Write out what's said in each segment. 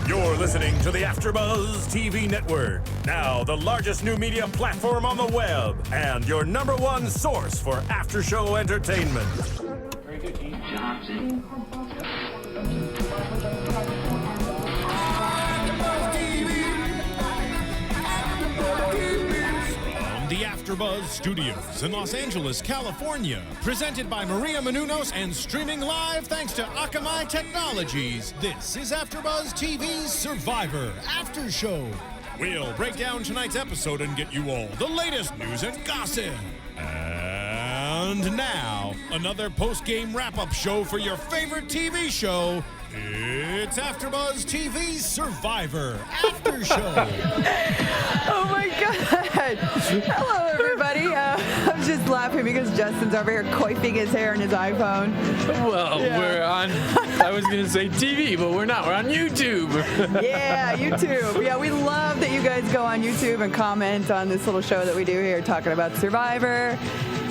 You're listening to the AFTERBUZZ TV Network, now the largest new media platform on the web, and your #1 source for after-show entertainment. Very good, Gene. Johnson. The AFTERBUZZ Studios in Los Angeles, California, presented by Maria Menounos and streaming live thanks to Akamai Technologies. This is AFTERBUZZ TV's Survivor After Show. We'll break down tonight's episode and get you all the latest news and gossip. And now, another post-game wrap-up show for your favorite TV show. It's AFTERBUZZ TV's Survivor After Show. Oh my God! Hello, everybody. I'm just laughing because Justin's over here coifing his hair in his iPhone. Well, we're on, I was going to say TV, but we're not. We're on YouTube. Yeah, YouTube. Yeah, we love that you guys go on YouTube and comment on this little show that we do here talking about Survivor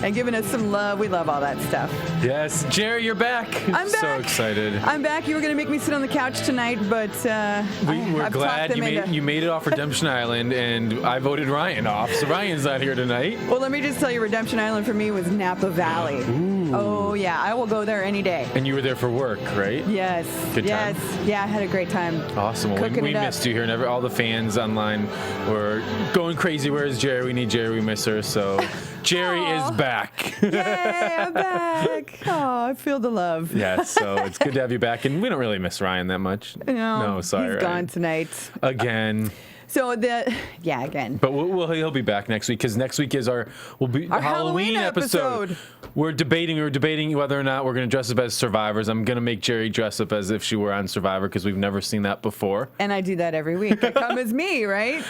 and giving us some love. We love all that stuff. Yes. Jerry, you're back. I'm back. So excited. I'm back. You were going to make me sit on the couch tonight, but We're glad you made it off Redemption Island, and I voted Ryan off, so Ryan's not here tonight. Well, let me just tell you, Redemption Island for me was Napa Valley. Ooh. Oh, yeah. I will go there any day. And you were there for work, right? Yes. Good time? Yes. Yeah, I had a great time. Awesome. Well, we missed you here, and all the fans online were going crazy. Where's Jerry? We need Jerry. We miss her. So Jerry is back. Yay, I'm back. Oh, I feel the love. Yes, so it's good to have you back. And we don't really miss Ryan that much. No, sorry. He's gone tonight. Again. So again. But he'll be back next week, because next week is our Halloween episode. We were debating whether or not we're going to dress up as survivors. I'm going to make Jerry dress up as if she were on Survivor, because we've never seen that before. And I do that every week. I come as me, right?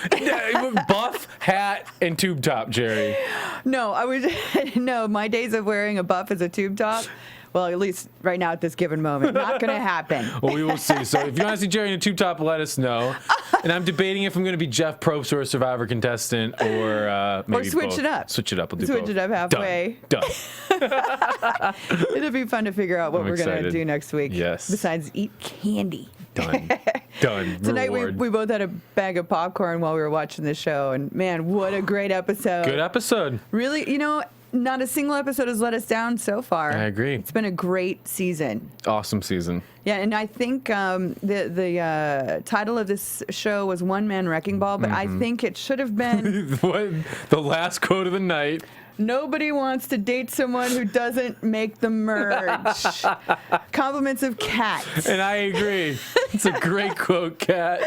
Buff, hat, and tube top, Jerry. No, my days of wearing a buff as a tube top. Well, at least right now at this given moment. Not going to happen. Well, we will see. So if you want to see Jerry in a tube top, let us know. And I'm debating if I'm going to be Jeff Probst or a Survivor contestant, or maybe switch both. it up. Switch it up. We'll do Switch both. it up halfway. Done. It'll be fun to figure out what we're going to do next week. Yes. Besides eat candy. Done. Tonight Reward. we both had a bag of popcorn while we were watching the show, and man, what a great episode. Good episode. Really, not a single episode has let us down so far. I agree. It's been a great season. Awesome season. Yeah, and I think the title of this show was One Man Wrecking Ball, but I think it should have been The last quote of the night. Nobody wants to date someone who doesn't make the merge. Compliments of Kat. And I agree. It's a great quote, Kat.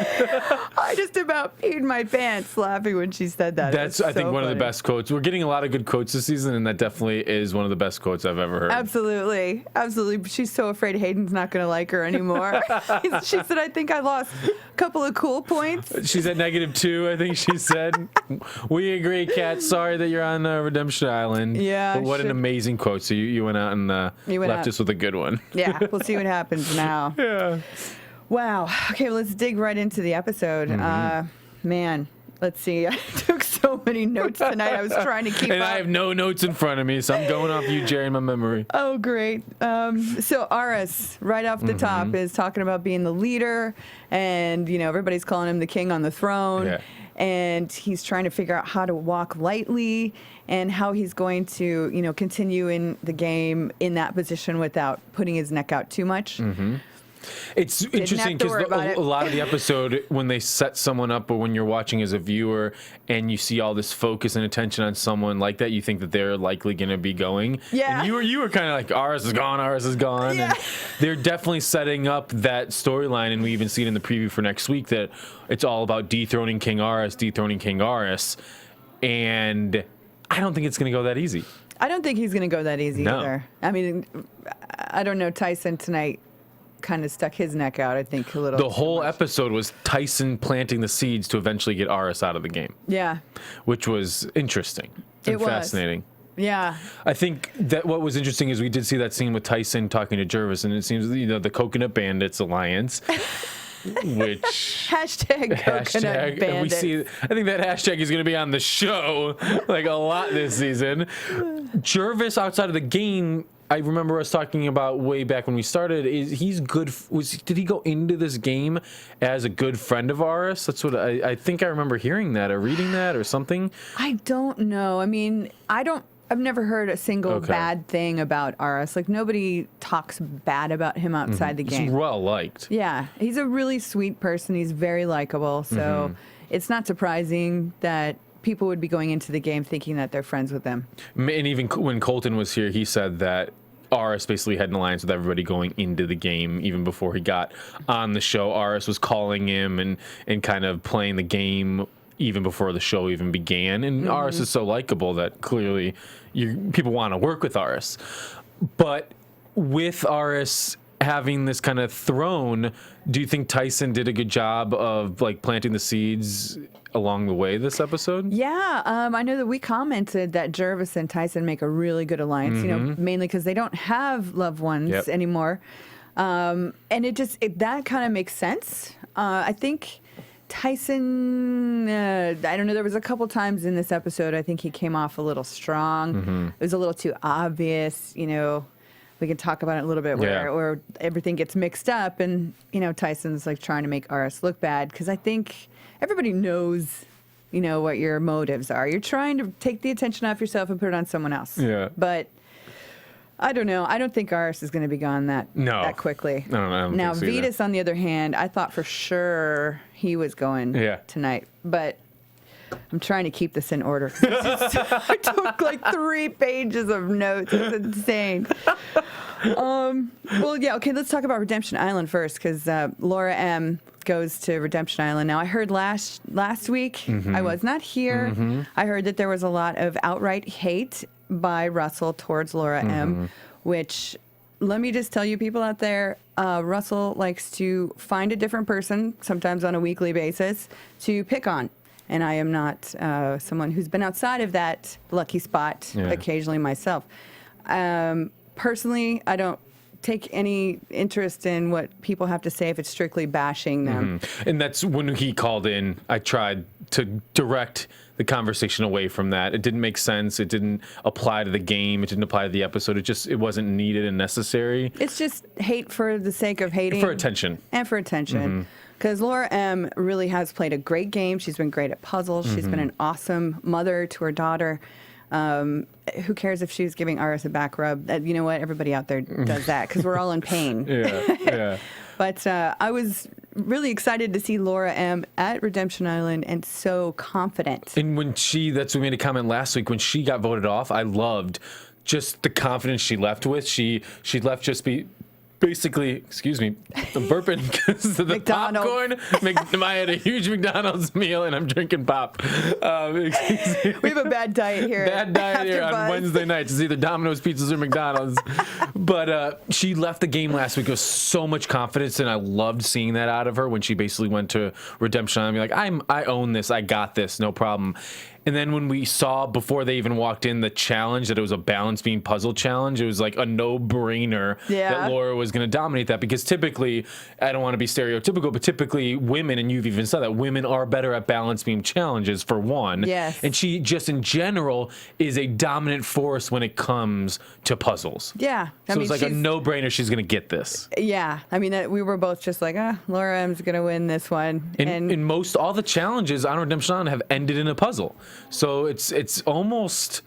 I just about peed my pants laughing when she said that. That's, I think, one of the best quotes. We're getting a lot of good quotes this season, and that definitely is one of the best quotes I've ever heard. Absolutely. Absolutely. She's so afraid Hayden's not going to like her anymore. She said, I think I lost a couple of cool points. She's at -2, I think she said. We agree, Kat. Sorry that you're on Redemption Island. Yeah. But what an amazing quote. So you went out and left us with a good one. Yeah. We'll see what happens now. Yeah. Wow. Okay, well, let's dig right into the episode. Man, let's see. I took so many notes tonight. I was trying to keep and up. I have no notes in front of me, so I'm going off you, Jerry, in my memory. Oh, great. So Aras, right off the top, is talking about being the leader, and, everybody's calling him the king on the throne. Yeah. And he's trying to figure out how to walk lightly and how he's going to, continue in the game in that position without putting his neck out too much. It's interesting because a lot of the episode, when they set someone up, or when you're watching as a viewer and you see all this focus and attention on someone like that, you think that they're likely going to be going. Yeah. And you were kind of like, Aras is gone. Yeah. And they're definitely setting up that storyline, and we even see it in the preview for next week, that it's all about dethroning King Aras. And I don't think it's going to go that easy. I don't think he's going to go that easy either. I mean, I don't know. Tyson tonight kind of stuck his neck out, I think, a little. The whole episode was Tyson planting the seeds to eventually get Aras out of the game. Yeah. Which was interesting and fascinating. Yeah. I think that what was interesting is we did see that scene with Tyson talking to Jervis, and it seems, the Coconut Bandits Alliance, which hashtag Coconut Bandit. And we see, I think that hashtag is going to be on the show like a lot this season. Jervis outside of the game I remember us talking about way back when we started. He's good? Did he go into this game as a good friend of ours? That's what I think I remember hearing that or reading that or something. I don't know. I mean, I've never heard a single bad thing about Aris. Like, nobody talks bad about him outside the game. He's well liked. Yeah, he's a really sweet person. He's very likable. So it's not surprising that people would be going into the game thinking that they're friends with them. And even when Colton was here, he said that Aris basically had an alliance with everybody going into the game. Even before he got on the show, Aris was calling him and kind of playing the game even before the show even began. And Aris is so likable that clearly people want to work with Aris. But with Aris having this kind of throne, do you think Tyson did a good job of like planting the seeds along the way this episode? Yeah, I know that we commented that Jervis and Tyson make a really good alliance, you know, mainly because they don't have loved ones anymore. And that kind of makes sense. I think Tyson, I don't know, there was a couple times in this episode I think he came off a little strong. It was a little too obvious, you know. We can talk about it a little bit where everything gets mixed up and, you know, Tyson's like trying to make Aris look bad because I think everybody knows, you know, what your motives are. You're trying to take the attention off yourself and put it on someone else. Yeah. But I don't know. I don't think Aris is going to be gone that quickly. No, I don't now, think so either. Vetus, on the other hand, I thought for sure he was going tonight. But I'm trying to keep this in order. I took like 3 pages of notes. It's insane. Well, yeah, okay, let's talk about Redemption Island first because Laura M. goes to Redemption Island. Now, I heard last week, I was not here, I heard that there was a lot of outright hate by Russell towards Laura M., which, let me just tell you people out there, Russell likes to find a different person, sometimes on a weekly basis, to pick on. And I am not someone who's been outside of that lucky spot occasionally myself. Personally, I don't take any interest in what people have to say if it's strictly bashing them. And that's when he called in, I tried to direct the conversation away from that. It didn't make sense. It didn't apply to the game. It didn't apply to the episode. It wasn't needed and necessary. It's just hate for the sake of hating. For attention. And for attention. Because Laura M. really has played a great game. She's been great at puzzles. She's been an awesome mother to her daughter. Who cares if she was giving Aris a back rub? You know what? Everybody out there does that because we're all in pain. But I was really excited to see Laura M. at Redemption Island and so confident. And when we made a comment last week, when she got voted off, I loved just the confidence she left with. She left just basically, excuse me, I'm burping because of the popcorn. I had a huge McDonald's meal and I'm drinking pop. We have a bad diet here. Bad diet here on Wednesday nights. It's either Domino's Pizzas or McDonald's. But she left the game last week with so much confidence, and I loved seeing that out of her when she basically went to Redemption Island. Like, I own this. I got this. No problem. And then when we saw, before they even walked in, the challenge, that it was a balance beam puzzle challenge, it was like a no-brainer that Laura was going to dominate that. Because typically, I don't want to be stereotypical, but typically women, and you've even said that, women are better at balance beam challenges, for one. Yes. And she, just in general, is a dominant force when it comes to puzzles. Yeah. So it's like a no-brainer she's going to get this. Yeah. I mean, we were both just like, Laura M's going to win this one. And all the challenges on Redemption Island have ended in a puzzle. So it's almost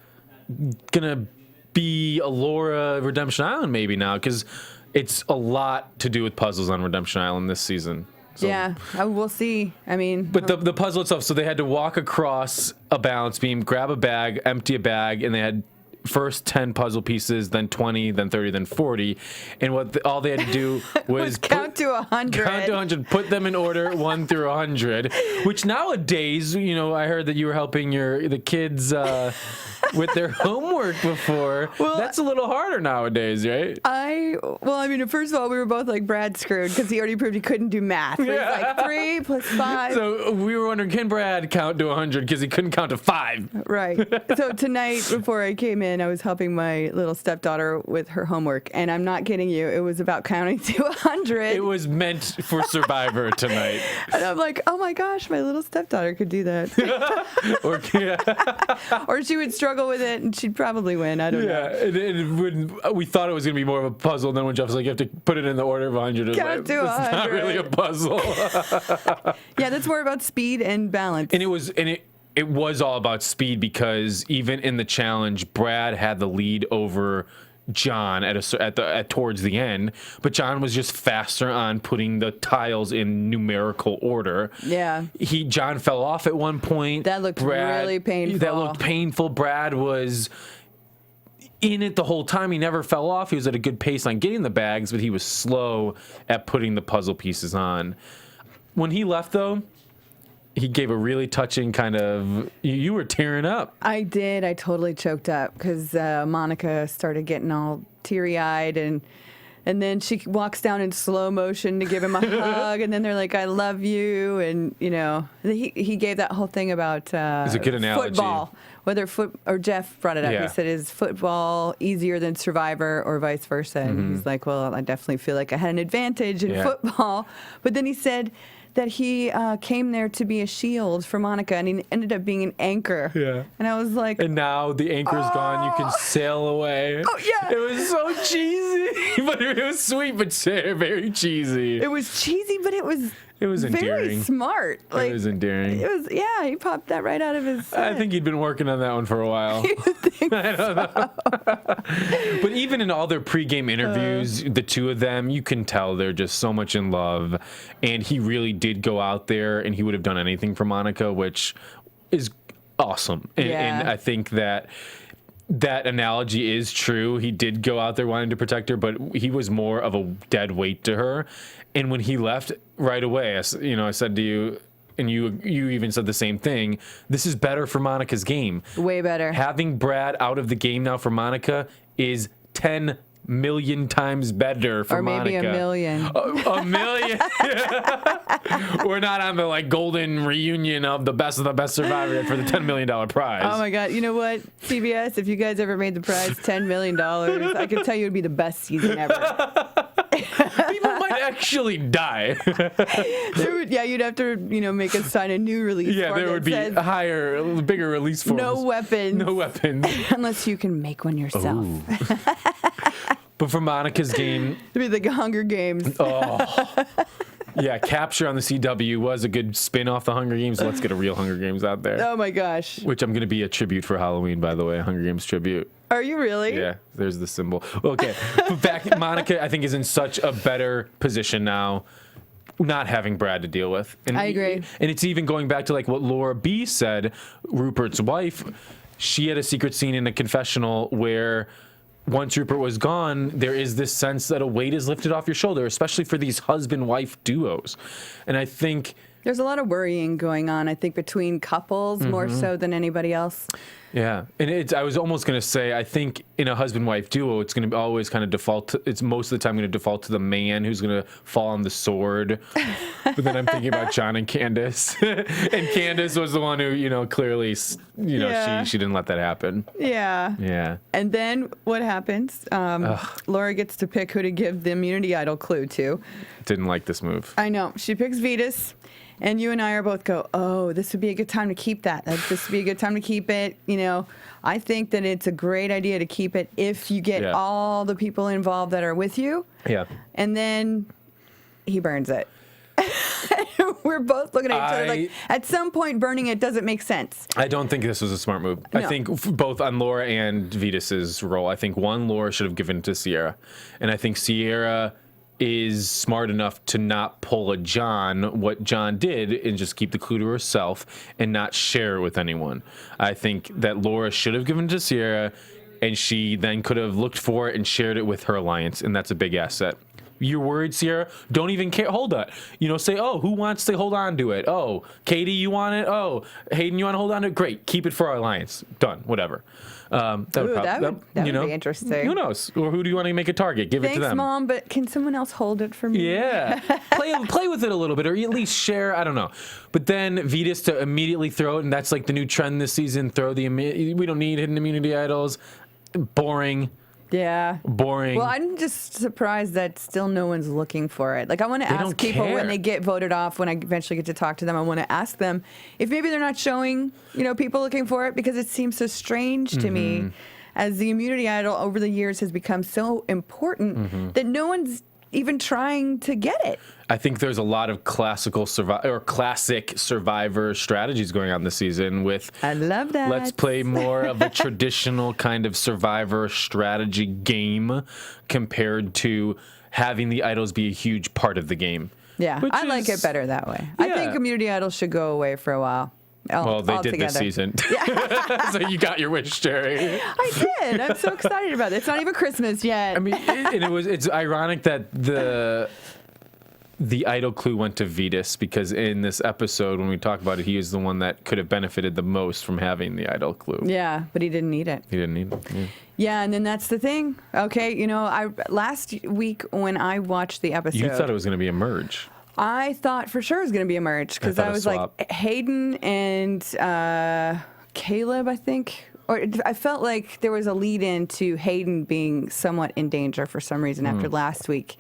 gonna be a Laura Redemption Island maybe now, because it's a lot to do with puzzles on Redemption Island this season. So, yeah, we'll see. I mean, but the puzzle itself. So they had to walk across a balance beam, grab a bag, empty a bag, and they had first 10 puzzle pieces, then 20, then 30, then 40, and all they had to do was count to 100. Count to 100. Put them in order 1 through 100. Which nowadays, you know, I heard that you were helping the kids with their homework before. Well, that's a little harder nowadays, right? I mean, first of all, we were both like Brad screwed because he already proved he couldn't do math. It was like 3 plus 5. So we were wondering, can Brad count to 100 because he couldn't count to 5? Right. So tonight, before I came in, I was helping my little stepdaughter with her homework, and I'm not kidding you. It was about counting to 100. It was meant for Survivor tonight. And I'm like, oh my gosh, my little stepdaughter could do that. Or she would struggle struggle with it, and she'd probably win. I don't know. We thought it was going to be more of a puzzle. And then when Jeff was like, you have to put it in the order of 100. Count to 100. It's not really a puzzle. Yeah, that's more about speed and balance. And it was all about speed because even in the challenge, Brad had the lead over John at towards the end, but John was just faster on putting the tiles in numerical order. Yeah. John fell off at one point. That looked really painful. That looked painful. Brad was in it the whole time. He never fell off. He was at a good pace on getting the bags, but he was slow at putting the puzzle pieces on. When he left, though, he gave a really touching kind of. You were tearing up. I did. I totally choked up because Monica started getting all teary-eyed, and then she walks down in slow motion to give him a hug, and then they're like, "I love you," and he gave that whole thing about it's a good analogy. Football. Whether Jeff brought it up. Yeah. He said, "Is football easier than Survivor, or vice versa?" And he's like, "Well, I definitely feel like I had an advantage in football," but then he said that he came there to be a shield for Monica, and he ended up being an anchor. Yeah. And I was like, and now the anchor's gone. You can sail away. Oh, yeah. It was so cheesy, but it was sweet, but very cheesy. It was cheesy, but it was endearing. Very smart. It was endearing. It was, yeah, he popped that right out of his head. I think he'd been working on that one for a while. I don't know. But even in all their pregame interviews, the two of them, you can tell they're just so much in love. And he really did go out there, and he would have done anything for Monica, which is awesome. And I think that analogy is true. He did go out there wanting to protect her, but he was more of a dead weight to her. And when he left right away, I said to you, and you even said the same thing, this is better for Monica's game. Way better. Having Brad out of the game now for Monica is 10 million times better for Monica. Or maybe a million. A million? We're not on the golden reunion of the best Survivor yet for the $10 million prize. Oh my God. You know what, CBS, if you guys ever made the prize $10 million, I can tell you it would be the best season ever. People might actually die. You'd have to, make us sign a new release. Yeah, there would be bigger release forms. No weapons. No weapons. Unless you can make one yourself. But for Monica's game, it'd be the Hunger Games. Oh. Yeah, Capture on the CW was a good spin off the Hunger Games. Let's get a real Hunger Games out there. Oh my gosh. Which I'm going to be a tribute for Halloween, by the way, Hunger Games tribute. Are you really? Yeah, there's the symbol. Okay, but Monica, I think, is in such a better position now, not having Brad to deal with. And I agree. And it's even going back to what Laura B said, Rupert's wife. She had a secret scene in a confessional where once Rupert was gone, there is this sense that a weight is lifted off your shoulder, especially for these husband-wife duos. And I think there's a lot of worrying going on, I think, between couples more so than anybody else. Yeah. And I was almost going to say, I think in a husband-wife duo, it's going to always kind of default to, it's most of the time going to default to the man who's going to fall on the sword. But then I'm thinking about John and Candace. And Candace was the one who, clearly, she didn't let that happen. Yeah. Yeah. And then what happens? Laura gets to pick who to give the immunity idol clue to. Didn't like this move. I know. She picks Vetus. And you and I are both this would be a good time to keep that. This would be a good time to keep it. I think that it's a great idea to keep it if you get all the people involved that are with you. Yeah. And then he burns it. We're both looking at each other like, at some point, burning it doesn't make sense. I don't think this was a smart move. No. I think both on Laura and Vetus's role, I think Laura should have given to Sierra. And I think Sierra is smart enough to not pull a John, what John did, and just keep the clue to herself and not share it with anyone. I think that Laura should have given it to Sierra, and she then could have looked for it and shared it with her alliance, and that's a big asset. You're worried, Sierra? Don't even care. Hold that. Say, who wants to hold on to it? Oh, Katie, you want it? Oh, Hayden, you want to hold on to it? Great. Keep it for our alliance. Done. Whatever. That would be interesting. Who knows? Or who do you want to make a target? Give it to them. Thanks, Mom, but can someone else hold it for me? Yeah. Play with it a little bit, or at least share. I don't know. But then Vetus to immediately throw it, and that's the new trend this season. We don't need hidden immunity idols. Boring. Yeah. Boring. Well, I'm just surprised that still no one's looking for it. Like, I want to ask people when they get voted off, when I eventually get to talk to them, I want to ask them if maybe they're not showing, people looking for it, because it seems so strange to me, as the immunity idol over the years has become so important that no one's even trying to get it. I think there's a lot of classic Survivor strategies going on this season with, I love that. Let's play more of a traditional kind of Survivor strategy game compared to having the idols be a huge part of the game. Yeah, I like it better that way. Yeah. I think immunity idols should go away for a while. Well, they did this season. So you got your wish, Jerri. I did. I'm so excited about it. It's not even Christmas yet. I mean, it's ironic that the idol clue went to Vetus, because in this episode, when we talk about it, he is the one that could have benefited the most from having the idol clue. Yeah, but he didn't need it. He didn't need it. Yeah, and then that's the thing. Okay, last week when I watched the episode, you thought it was going to be a merge. I thought for sure it was going to be a merge, because I was like Hayden and Caleb, I think. Or I felt like there was a lead in to Hayden being somewhat in danger for some reason after last week.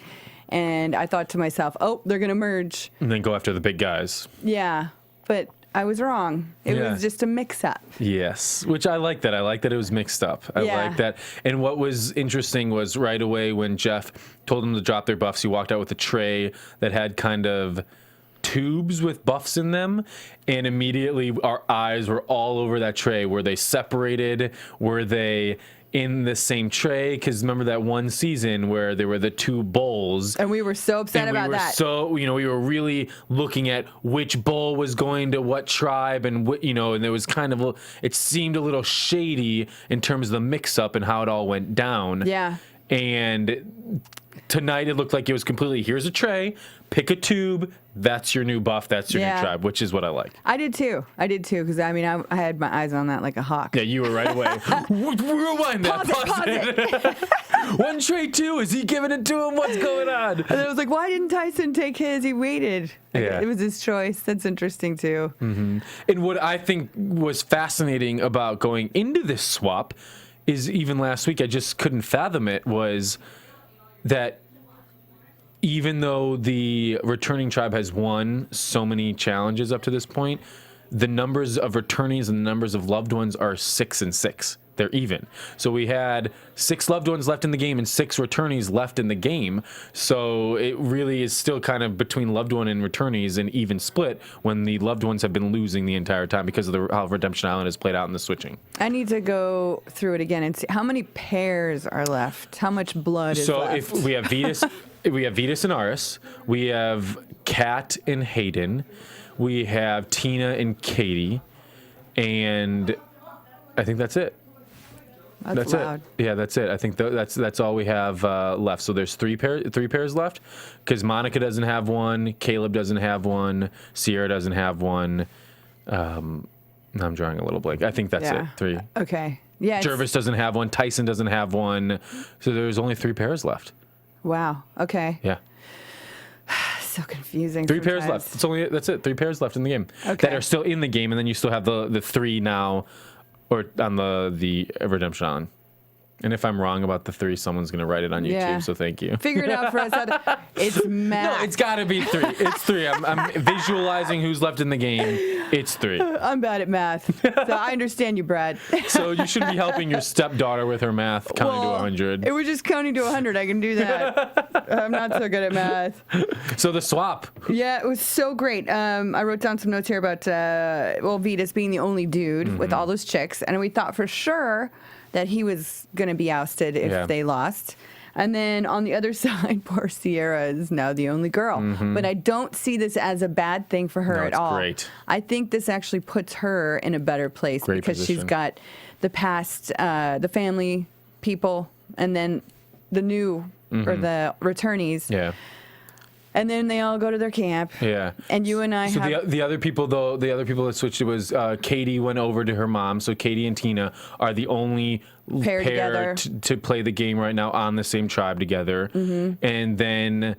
And I thought to myself, oh, they're going to merge. And then go after the big guys. Yeah, but I was wrong. It was just a mix-up. Yes, which I like that. I like that it was mixed up. I like that. And what was interesting was right away when Jeff told them to drop their buffs, he walked out with a tray that had kind of tubes with buffs in them, and immediately our eyes were all over that tray. Were they separated? Were they in the same tray? Because remember that one season where there were the two bowls, and we were so upset about that. So we were really looking at which bowl was going to what tribe, and and there was kind of it seemed a little shady in terms of the mix-up and how it all went down. Yeah. And tonight it looked like it was completely, here's a tray, pick a tube, that's your new buff, that's your new tribe, which is what I like. I did too, because I had my eyes on that like a hawk. Yeah, you were right away. Rewind that. Pause it. One tray two, is he giving it to him? What's going on? And I was like, why didn't Tyson take his? He waited. Yeah. It was his choice. That's interesting too. And what I think was fascinating about going into this swap is, even last week I just couldn't fathom it, was that even though the returning tribe has won so many challenges up to this point, the numbers of returnees and the numbers of loved ones are 6 and 6. They're even. So we had 6 loved ones left in the game and 6 returnees left in the game. So it really is still kind of between loved one and returnees an even split, when the loved ones have been losing the entire time because of how Redemption Island has played out in the switching. I need to go through it again and see how many pairs are left. How much blood is left? So if we have Vetus, we have Vetus and Aris. We have Kat and Hayden. We have Tina and Katie. And I think that's it. That's loud. It. Yeah, that's it. I think that's all we have left. So there's three pairs left, because Monica doesn't have one, Caleb doesn't have one, Sierra doesn't have one. I'm drawing a little blank. I think that's it. 3. Okay. Yeah. Jervis doesn't have one. Tyson doesn't have one. So there's only 3 pairs left. Wow. Okay. Yeah. So confusing. 3 pairs left. That's it. 3 pairs left in the game that are still in the game, and then you still have the 3 now. Or on the Redemption Island. And if I'm wrong about the 3, someone's going to write it on YouTube, so thank you. Figure it out for us. It's math. No, it's got to be 3. It's 3. I'm visualizing who's left in the game. It's 3. I'm bad at math. So I understand you, Brad. So you should be helping your stepdaughter with her math, counting to 100. It was just counting to 100. I can do that. I'm not so good at math. So the swap. Yeah, it was so great. I wrote down some notes here about, Vetus being the only dude with all those chicks. And we thought for sure that he was going to be ousted if they lost. And then on the other side, poor Sierra is now the only girl. But I don't see this as a bad thing for her at all. Great. I think this actually puts her in a better place because she's got the past, the family people, and then the new or the returnees. Yeah. And then they all go to their camp. Yeah. And you and I have... the other people, though, that switched, it was Katie went over to her mom. So Katie and Tina are the only pair to play the game right now on the same tribe together. And then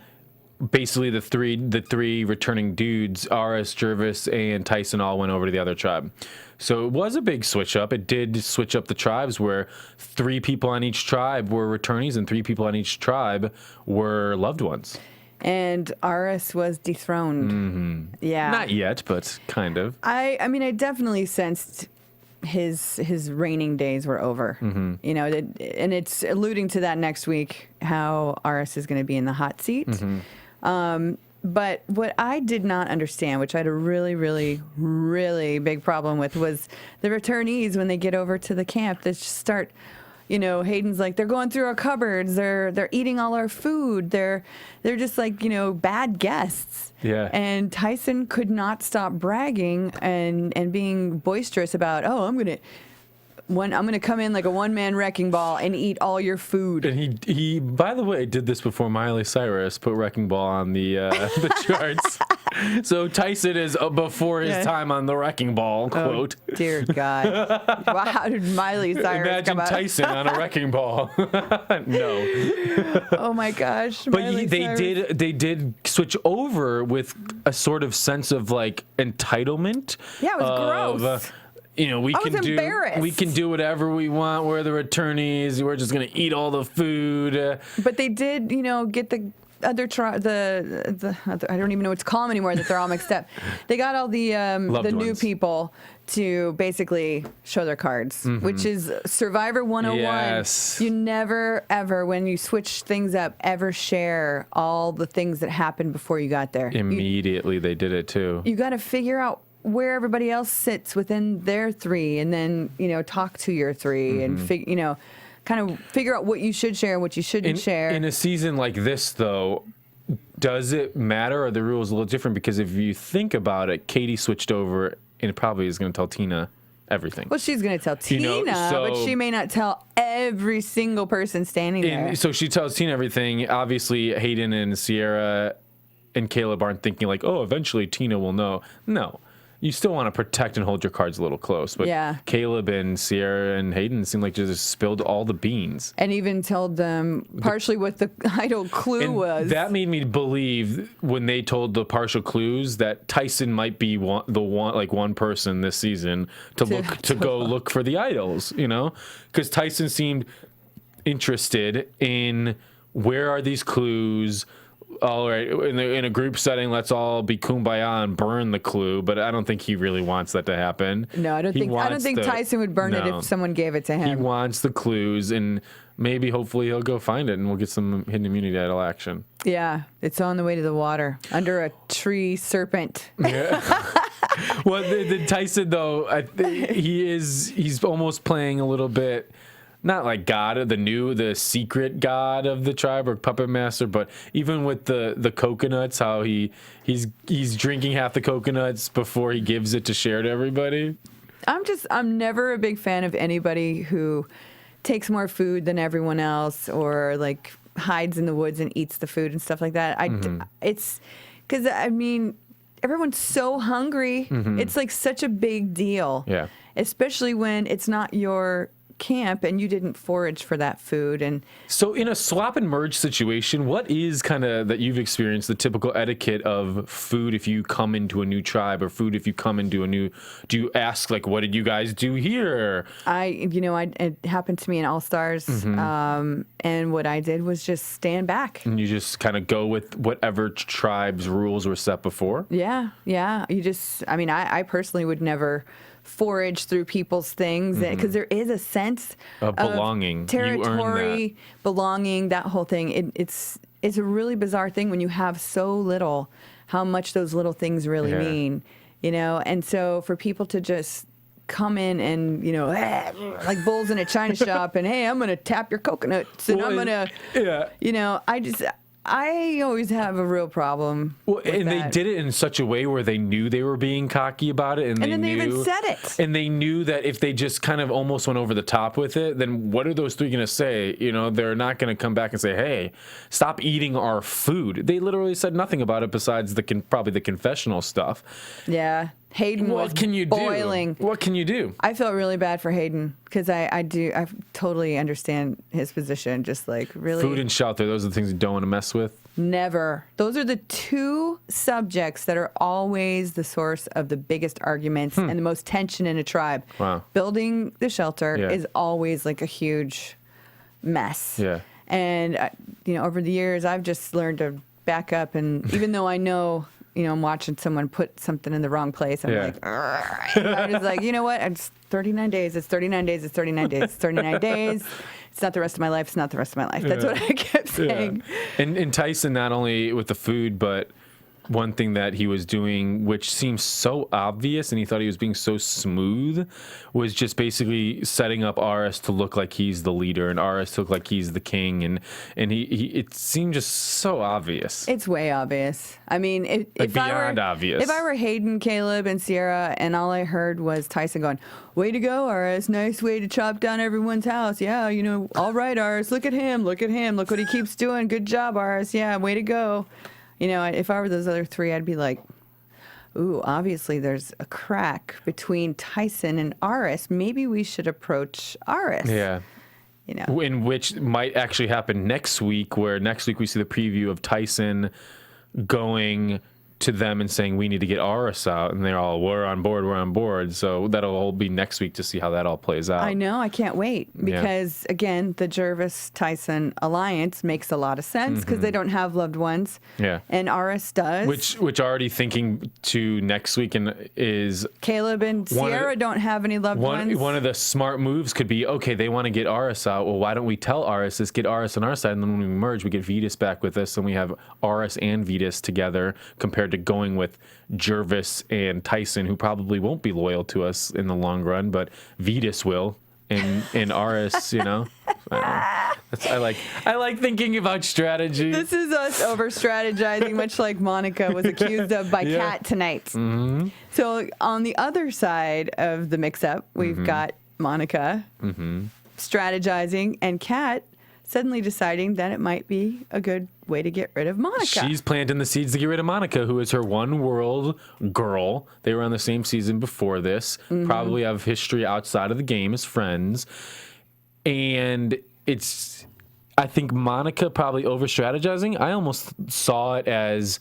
basically the three returning dudes, Aris, Jervis, and Tyson, all went over to the other tribe. So it was a big switch up. It did switch up the tribes, where 3 people on each tribe were returnees and 3 people on each tribe were loved ones. And Aris was dethroned. Mm-hmm. Yeah. Not yet, but kind of. I mean, I definitely sensed his reigning days were over. Mm-hmm. You know, and it's alluding to that next week, how Aris is going to be in the hot seat. Mm-hmm. But what I did not understand, which I had a really, really, really big problem with, was the returnees when they get over to the camp. They just start, you know, Hayden's like, they're going through our cupboards. They're eating all our food. They're just like, you know, bad guests. Yeah. And Tyson could not stop bragging and being boisterous about, oh, I'm gonna come in like a one-man wrecking ball and eat all your food. And he by the way did this before Miley Cyrus put Wrecking Ball on the charts. So Tyson is before his time on the Wrecking Ball quote. Oh, dear God! Wow, how did Miley Cyrus Imagine come out? Tyson on a wrecking ball. No. Oh my gosh! But Miley Cyrus. they did switch over with a sort of sense of like entitlement. Yeah, it was gross. You know, we I was embarrassed. we can do whatever we want. We're the returnees. We're just gonna eat all the food. But they did, you know, get the other the I don't even know what to call them anymore. That they're all mixed up. They got all the new people to basically show their cards, which is Survivor 101. Yes. You never ever, when you switch things up, ever share all the things that happened before you got there. Immediately they did it too. You got to figure out where everybody else sits within their 3, and then, you know, talk to your 3 and you know, kind of figure out what you should share and what you shouldn't share. In a season like this, though, does it matter? Or are the rules a little different? Because if you think about it, Katie switched over and probably is going to tell Tina everything. Well, she's going to tell Tina, but she may not tell every single person standing there. So she tells Tina everything. Obviously, Hayden and Sierra and Caleb aren't thinking like, oh, eventually Tina will know. No. You still want to protect and hold your cards a little close. But yeah. Caleb and Sierra and Hayden seem like just spilled all the beans. And even told them partially what the idle clue was. That made me believe when they told the partial clues that Tyson might be one person this season to go look for the idols, you know? Because Tyson seemed interested in where are these clues. All right, in a group setting, let's all be kumbaya and burn the clue. But I don't think he really wants that to happen. No, I don't think Tyson would burn it if someone gave it to him. He wants the clues, and maybe, hopefully, he'll go find it, and we'll get some hidden immunity idol action. Yeah, it's on the way to the water under a tree serpent. Yeah. Well, the Tyson though, he's almost playing a little bit. Not like God, the secret God of the tribe or puppet master, but even with the coconuts, how he's drinking half the coconuts before he gives it to share to everybody. I'm never a big fan of anybody who takes more food than everyone else or like hides in the woods and eats the food and stuff like that. It's because, I mean, everyone's so hungry. It's like such a big deal. Yeah. Especially when it's not your camp and you didn't forage for that food. And so in a swap and merge situation, what is kind of that you've experienced the typical etiquette of food if you come into a new tribe, or food if you come into a new, do you ask like, what did you guys do here? It happened to me in All Stars, and what I did was just stand back. And you just kind of go with whatever tribe's rules were set before? Yeah. I personally would never forage through people's things because there is a sense of belonging, territory, belonging, that whole thing. It's a really bizarre thing when you have so little, how much those little things really mean, you know. And so for people to just come in and, you know, like bulls in a china shop and, hey, I'm gonna tap your coconuts and I'm gonna, you know, I always have a real problem. Well, and they did it in such a way where they knew they were being cocky about it, and then they even said it. And they knew that if they just kind of almost went over the top with it, then what are those 3 going to say? You know, they're not going to come back and say, "Hey, stop eating our food." They literally said nothing about it besides probably the confessional stuff. Yeah. Hayden was boiling. What can you do? I felt really bad for Hayden because I totally understand his position. Just like really, food and shelter; those are the things you don't want to mess with. Never. Those are the two subjects that are always the source of the biggest arguments and the most tension in a tribe. Wow. Building the shelter is always like a huge mess. Yeah. And, over the years, I've just learned to back up. And even though I know, I'm watching someone put something in the wrong place, I'm like, I'm just like, you know what? It's 39 days. It's 39 days. It's 39 days. It's 39 days. It's not the rest of my life. It's not the rest of my life. That's what I kept saying. Yeah. And Tyson, not only with the food, but one thing that he was doing, which seems so obvious, and he thought he was being so smooth, was just basically setting up Aris to look like he's the leader, and Aris to look like he's the king, and he it seemed just so obvious. It's way obvious. I mean, if obvious. If I were Hayden, Caleb, and Sierra, and all I heard was Tyson going, "Way to go, Aris! Nice way to chop down everyone's house. Yeah, all right, Aris. Look at him. Look at him. Look what he keeps doing. Good job, Aris. Yeah, way to go." If I were those other three, I'd be like, ooh, obviously there's a crack between Tyson and Aris. Maybe we should approach Aris. Yeah. In which might actually happen next week, where next week we see the preview of Tyson going to them and saying, we need to get Aris out. And they're all, we're on board. So that'll all be next week to see how that all plays out. I know. I can't wait because, again, the Jervis-Tyson alliance makes a lot of sense because they don't have loved ones. Yeah. And Aris does. Which already thinking to next week is... Caleb and Sierra don't have any loved ones. One of the smart moves could be, okay, they want to get Aris out. Well, why don't we tell Aris, let's get Aris on our side, and then when we merge, we get Vetus back with us, and we have Aris and Vetus together compared to going with Jervis and Tyson, who probably won't be loyal to us in the long run, but Vetus will, and Aris, I like thinking about strategy. This is us over strategizing, much like Monica was accused of by Kat tonight. Mm-hmm. So on the other side of the mix-up, we've got Monica strategizing, and Kat suddenly deciding that it might be a good way to get rid of Monica. She's planting the seeds to get rid of Monica, who is her one world girl. They were on the same season before this, probably have history outside of the game as friends. And I think Monica probably over strategizing. I almost saw it as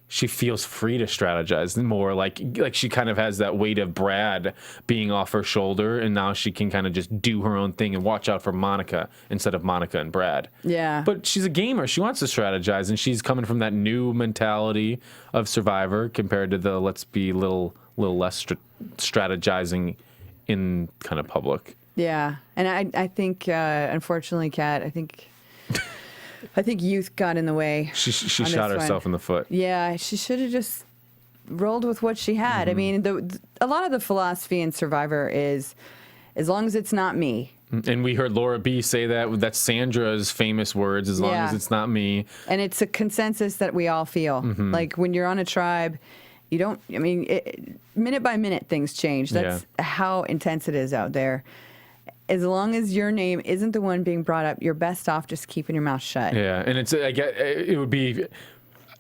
she feels free to strategize more, like she kind of has that weight of Brad being off her shoulder, and now she can kind of just do her own thing and watch out for Monica instead of Monica and Brad. Yeah. But she's a gamer. She wants to strategize, and she's coming from that new mentality of Survivor compared to the let's be a little less strategizing in kind of public. Yeah. And I think, unfortunately, Kat, I think youth got in the way. She shot herself in the foot. Yeah, she should have just rolled with what she had. I mean, a lot of the philosophy in Survivor is, as long as it's not me. And we heard Laura B say that. That's Sandra's famous words, as long as it's not me. And it's a consensus that we all feel. Like when you're on a tribe, you don't, minute by minute things change. That's how intense it is out there. As long as your name isn't the one being brought up, you're best off just keeping your mouth shut. Yeah, and it would be,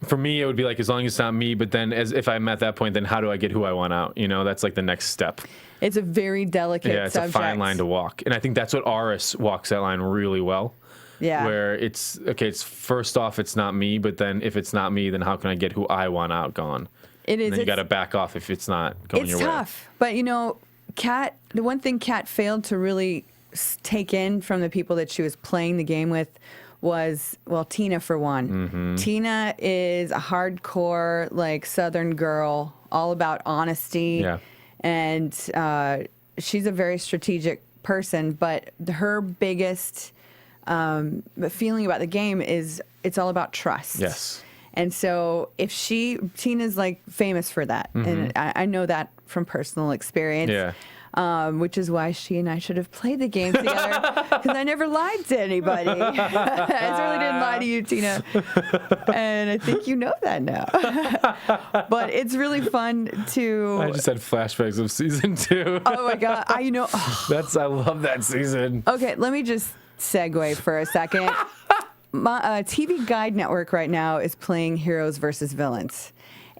for me, it would be like, as long as it's not me, but then if I'm at that point, then how do I get who I want out? That's like the next step. It's a very delicate subject. Yeah, it's a fine line to walk. And I think that's what Aris walks that line really well. Yeah. Where it's first off, it's not me, but then if it's not me, then how can I get who I want out gone? It is. And then you got to back off if it's not going your way. It's tough. But, Kat, the one thing Kat failed to really take in from the people that she was playing the game with was, Tina for one. Tina is a hardcore, Southern girl, all about honesty. Yeah. And she's a very strategic person, but her biggest feeling about the game is it's all about trust. Yes. And so if Tina's famous for that, and I know that from personal experience. Yeah. Which is why she and I should have played the game together, because I never lied to anybody. I certainly didn't lie to you, Tina. And I think you know that now. But it's really fun to... I just had flashbacks of season 2. Oh, my God. I love that season. Okay, let me just segue for a second. My TV Guide Network right now is playing Heroes versus Villains.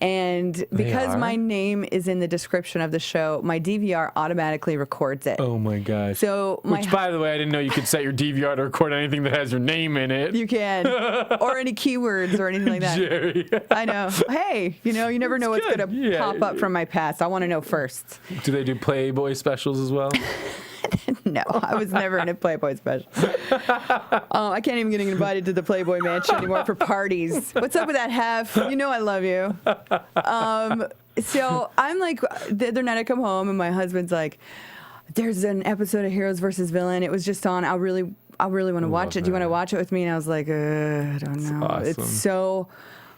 And because my name is in the description of the show, my DVR automatically records it. Oh my gosh. So Which, by the way, I didn't know you could set your DVR to record anything that has your name in it. You can. Or any keywords or anything like that. Jerri. I know. Hey, you never know what's going to pop up from my past. I want to know first. Do they do Playboy specials as well? No, I was never in a Playboy special. I can't even get invited to the Playboy Mansion anymore for parties. What's up with that, Hef? You know I love you. So I'm like, the other night I come home and my husband's like, there's an episode of Heroes versus Villain. It was just on. I really want to watch it. Do you want to watch it with me? And I was like, I don't know. Awesome. It's so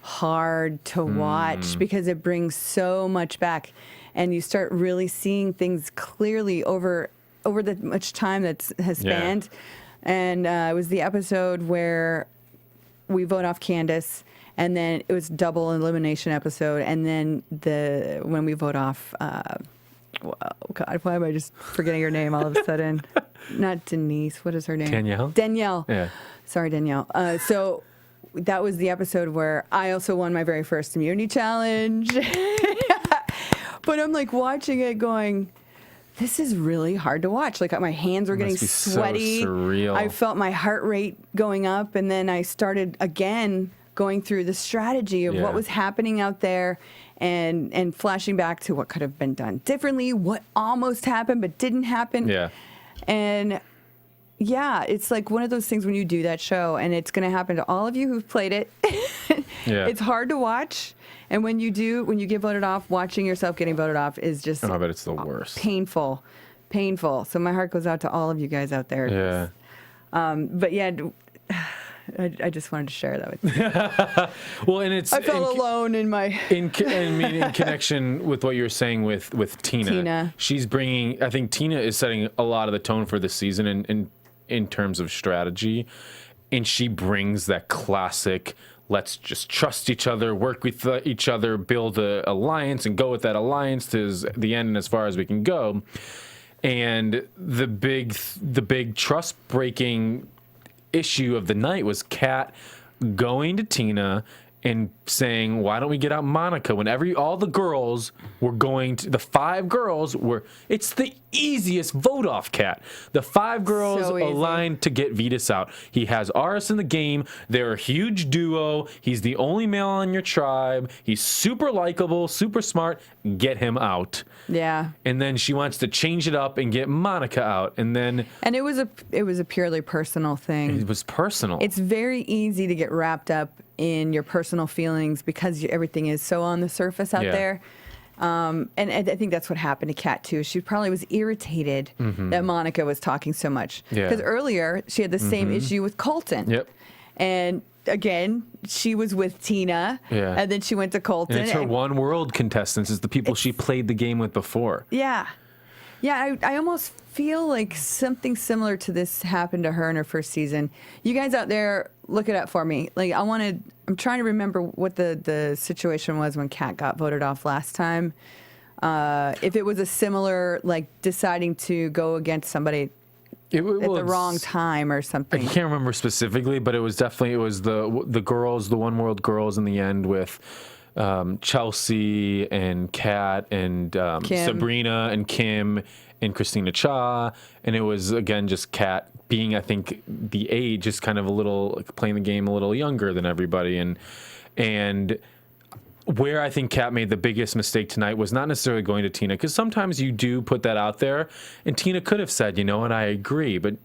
hard to watch because it brings so much back. And you start really seeing things clearly over the much time that has spanned. And it was the episode where we vote off Candace, and then it was double elimination episode, and then when we vote off, God, why am I just forgetting her name all of a sudden? Not Denise. What is her name? Danielle. Yeah. Sorry, Danielle. So that was the episode where I also won my very first immunity challenge. But I'm like watching it going, this is really hard to watch. Like my hands were getting sweaty. So surreal. I felt my heart rate going up, and then I started again going through the strategy of what was happening out there, and flashing back to what could have been done differently, what almost happened but didn't happen. Yeah. And yeah, it's like one of those things when you do that show, and it's going to happen to all of you who've played it. It's hard to watch. And when you get voted off, watching yourself getting voted off is just I bet it's the worst. Painful. So my heart goes out to all of you guys out there. Yeah. But yeah, I just wanted to share that with you. Well, and I felt alone in my... in connection with what you were saying with Tina. She's bringing... I think Tina is setting a lot of the tone for this season in terms of strategy. And she brings that classic... Let's just trust each other, work with each other, build an alliance, and go with that alliance to the end and as far as we can go. And the big trust breaking issue of the night was Kat going to Tina and saying, why don't we get out Monica? When all the girls were going to, the 5 girls were, it's the easiest vote off, Kat. The 5 girls aligned to get Vetus out. He has Aris in the game. They're a huge duo. He's the only male on your tribe. He's super likable, super smart. Get him out. Yeah. And then she wants to change it up and get Monica out. And it was a purely personal thing. It was personal. It's very easy to get wrapped up in your personal feelings because everything is so on the surface out there. And I think that's what happened to Kat too. She probably was irritated that Monica was talking so much. Because earlier she had the same issue with Colton. Yep. And again, she was with Tina. Yeah. And then she went to Colton. And it's her one world contestants. It's the people she played the game with before. Yeah. Yeah, I almost feel like something similar to this happened to her in her first season. You guys out there, look it up for me. Like I'm trying to remember what the situation was when Kat got voted off last time. If it was a similar, like deciding to go against somebody at the wrong time or something. I can't remember specifically, but it was the girls, the One World girls in the end with Chelsea and Kat and Sabrina and Kim and Christina Cha, and it was again just Kat being, I think, the age is kind of a little playing the game a little younger than everybody, and where I think Kat made the biggest mistake tonight was not necessarily going to Tina, because sometimes you do put that out there, and Tina could have said, and I agree, but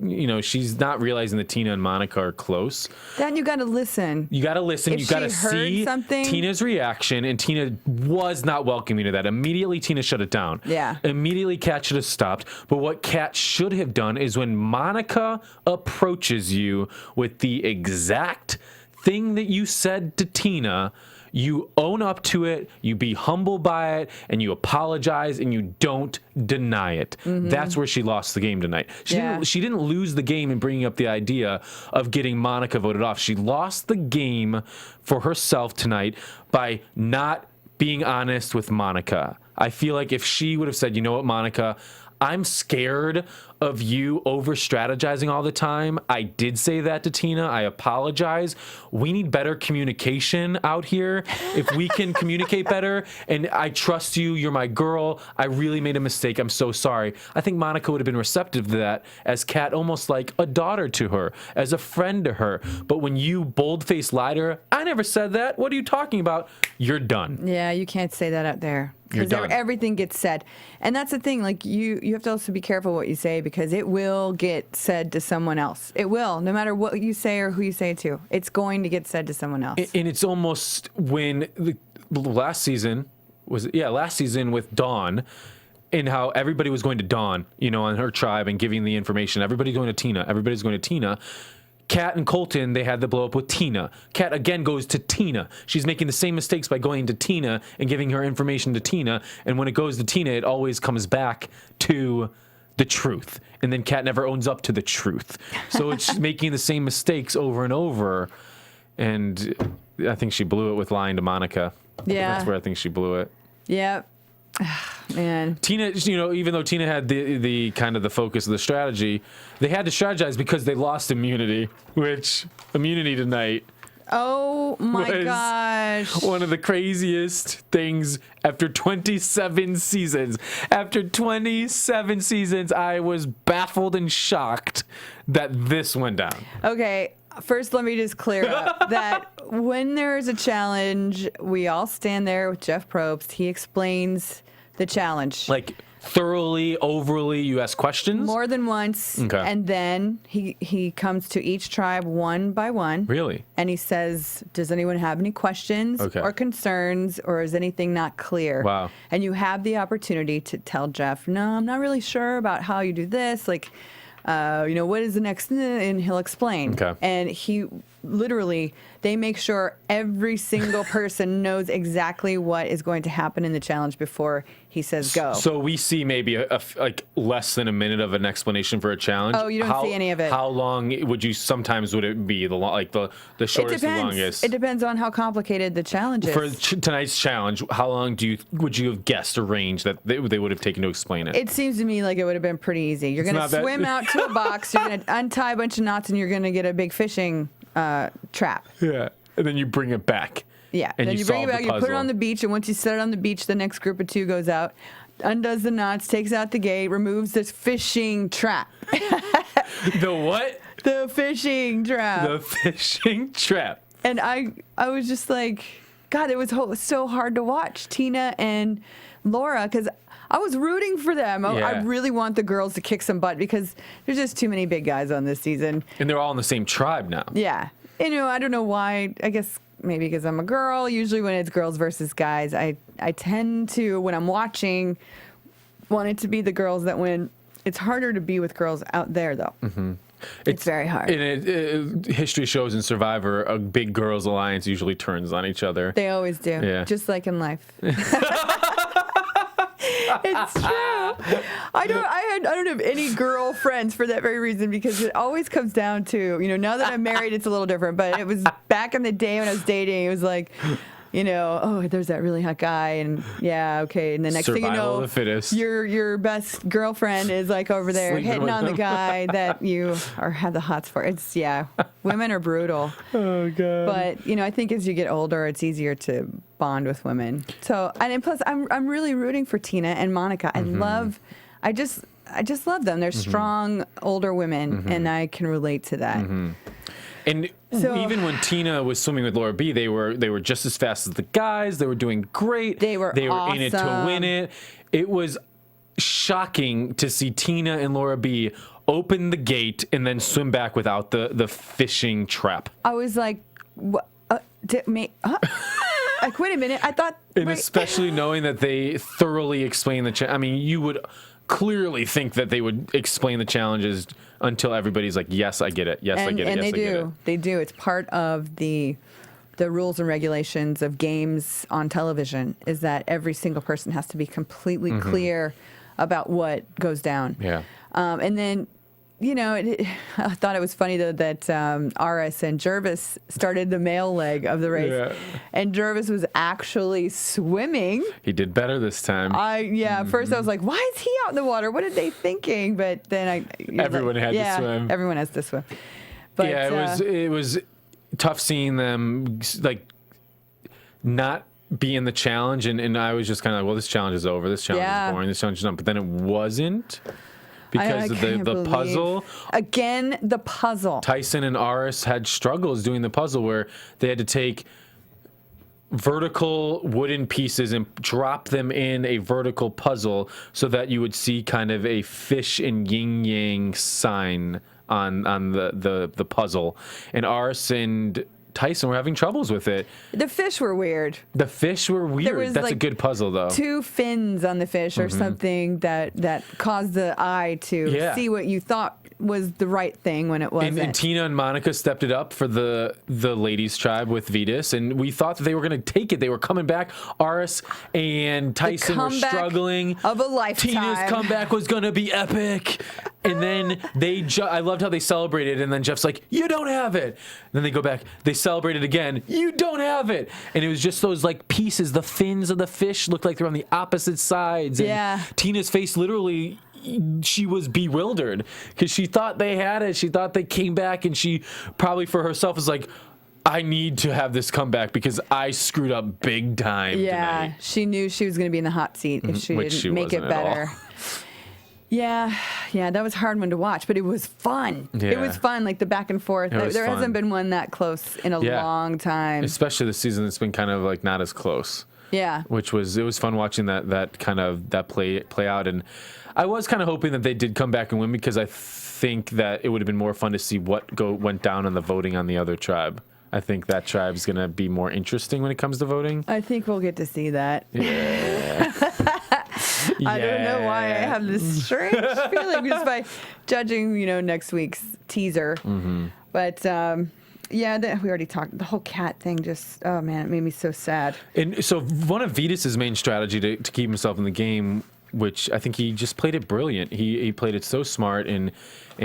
she's not realizing that Tina and Monica are close. Then you got to listen. You got to listen. If you got to see something, Tina's reaction, and Tina was not welcoming to that. Immediately, Tina shut it down. Yeah. Immediately, Kat should have stopped. But what Kat should have done is when Monica approaches you with the exact thing that you said to Tina, you own up to it, you be humble by it, and you apologize, and you don't deny it. That's where she lost the game tonight. She didn't lose the game in bringing up the idea of getting Monica voted off. She lost the game for herself tonight by not being honest with Monica. I feel like if she would have said, you know what, Monica, I'm scared of you over strategizing all the time. I did say that to Tina. I apologize. We need better communication out here. If we can communicate better, and I trust you, you're my girl. I really made a mistake. I'm so sorry. I think Monica would have been receptive to that as Kat, almost like a daughter to her, as a friend to her. But when you bold-faced lied to her, I never said that. What are you talking about? You're done. Yeah, you can't say that out there. You're Because done. everything gets said. And that's the thing. Like, you have to also be careful what you say, because it will get said to someone else. It will. No matter what you say or who you say it to. It's going to get said to someone else. And it's almost when the last season with Dawn, and how everybody was going to Dawn, on her tribe and giving the information. Everybody's going to Tina. Everybody's going to Tina. Kat and Colton, they had the blow up with Tina. Kat again goes to Tina. She's making the same mistakes by going to Tina and giving her information to Tina. And when it goes to Tina, it always comes back to the truth. And then Kat never owns up to the truth. So it's making the same mistakes over and over. And I think she blew it with lying to Monica. Yeah. That's where I think she blew it. Yeah. Man. Tina, even though Tina had the kind of the focus of the strategy, they had to strategize because they lost immunity, which immunity tonight Oh my was gosh. one of the craziest things after 27 seasons. After 27 seasons, I was baffled and shocked that this went down. Okay, first let me just clear up that when there's a challenge, we all stand there with Jeff Probst. He explains the challenge. Like, thoroughly, overly, you ask questions? More than once. Okay. And then he comes to each tribe one by one. Really? And he says, does anyone have any questions or concerns, or is anything not clear? Wow. And you have the opportunity to tell Jeff, no, I'm not really sure about how you do this. Like, what is the next? And he'll explain. Okay. And he literally, they make sure every single person knows exactly what is going to happen in the challenge before he says go. So we see maybe like less than a minute of an explanation for a challenge. Oh, you don't see any of it. How long would you be the shortest, the longest? It depends on how complicated the challenge is. For tonight's challenge, how long would you have guessed a range that they would have taken to explain it? It seems to me like it would have been pretty easy. You're going to swim out to a box, you're going to untie a bunch of knots, and you're going to get a big fishing trap. Yeah, and then you bring it back. Yeah, and then you bring it back, you put it on the beach, and once you set it on the beach, the next group of two goes out, undoes the knots, takes out the gate, removes this fishing trap. The what? The fishing trap. The fishing trap. And I was just like, God, it was so hard to watch Tina and Laura, because I was rooting for them. I really want the girls to kick some butt, because there's just too many big guys on this season. And they're all in the same tribe now. Yeah. I don't know why. I guess maybe because I'm a girl. Usually when it's girls versus guys, I tend to, when I'm watching, want it to be the girls that win. It's harder to be with girls out there, though. Mm-hmm. It's very hard. And history shows in Survivor, a big girls' alliance usually turns on each other. They always do. Yeah. Just like in life. It's true. I don't have any girl friends for that very reason, because it always comes down to, now that I'm married, it's a little different. But it was back in the day when I was dating, it was like, there's that really hot guy, and okay, and the next thing you know, of the fittest. your best girlfriend is like over there Sleeping hitting on the guy that you have the hots for. It's women are brutal. Oh god. But I think as you get older, it's easier to bond with women. So and plus, I'm really rooting for Tina and Monica. I just love them. They're strong older women, and I can relate to that. And even when Tina was swimming with Laura B, they were just as fast as the guys. They were doing great. They were awesome. In it to win it. It was shocking to see Tina and Laura B open the gate and then swim back without the fishing trap. I was like, what? Like, wait a minute. I thought. And especially knowing that they thoroughly explain the challenge. I mean, you would clearly think that they would explain the challenges until everybody's like, yes, I get it. Yes, I get it. And yes, they I get it. They do. It's part of the rules and regulations of games on television, is that every single person has to be completely clear about what goes down. Yeah. And then I thought it was funny though that Aris and Jervis started the male leg of the race, and Jervis was actually swimming. He did better this time. At first I was like, why is he out in the water? What are they thinking? But then everyone had to swim. Everyone has to swim. But it was tough seeing them like not be in the challenge, and I was just kind of like, well, this challenge is over. This challenge is boring. This challenge is done. But then it wasn't. Because of the puzzle. Again, the puzzle. Tyson and Aris had struggles doing the puzzle where they had to take vertical wooden pieces and drop them in a vertical puzzle so that you would see kind of a fish and yin-yang sign on the puzzle. And Aris and Tyson were having troubles with it. The fish were weird. That's a good puzzle, though. 2 fins on the fish or something that caused the eye to see what you thought was the right thing when it wasn't. And Tina and Monica stepped it up for the ladies' tribe with Vetus, and we thought that they were going to take it. They were coming back. Aris and Tyson were struggling. Of a lifetime. Tina's comeback was going to be epic. And then I loved how they celebrated, and then Jeff's like, you don't have it. And then they go back. They celebrated again. You don't have it. And it was just those like pieces. The fins of the fish looked like they're on the opposite sides. And Tina's face literally, she was bewildered because she thought they had it. She thought they came back, and she probably for herself was like, I need to have this comeback because I screwed up big time tonight. She knew she was going to be in the hot seat if she didn't make it better. Yeah, that was a hard one to watch, but it was fun. Yeah. It was fun, like the back and forth. There hasn't been one that close in a long time. Especially this season, it's been kind of like not as close. Yeah. It was fun watching that play out, and I was kind of hoping that they did come back and win because I think that it would have been more fun to see what went down in the voting on the other tribe. I think that tribe's going to be more interesting when it comes to voting. I think we'll get to see that. Yeah. I don't know why I have this strange feeling just by judging, next week's teaser. Mm-hmm. But we already talked. The whole cat thing just, oh man, it made me so sad. And so one of Vetus's main strategy to keep himself in the game, which I think he just played it brilliant. He played it so smart and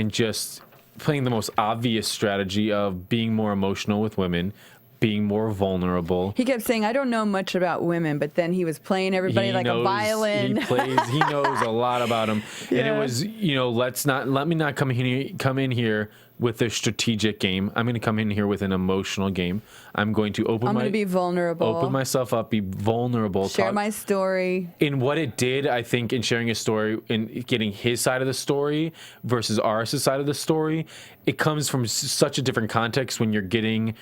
just playing the most obvious strategy of being more emotional with women, being more vulnerable. He kept saying, I don't know much about women, but then he was playing everybody a violin. He knows a lot about them. Yeah. And it was, let me not come in here with a strategic game. I'm going to come in here with an emotional game. I'm going to I'm going to be vulnerable. Open myself up, be vulnerable. Share my story. In what it did, I think, in sharing his story and getting his side of the story versus Aris' side of the story, it comes from such a different context when you're getting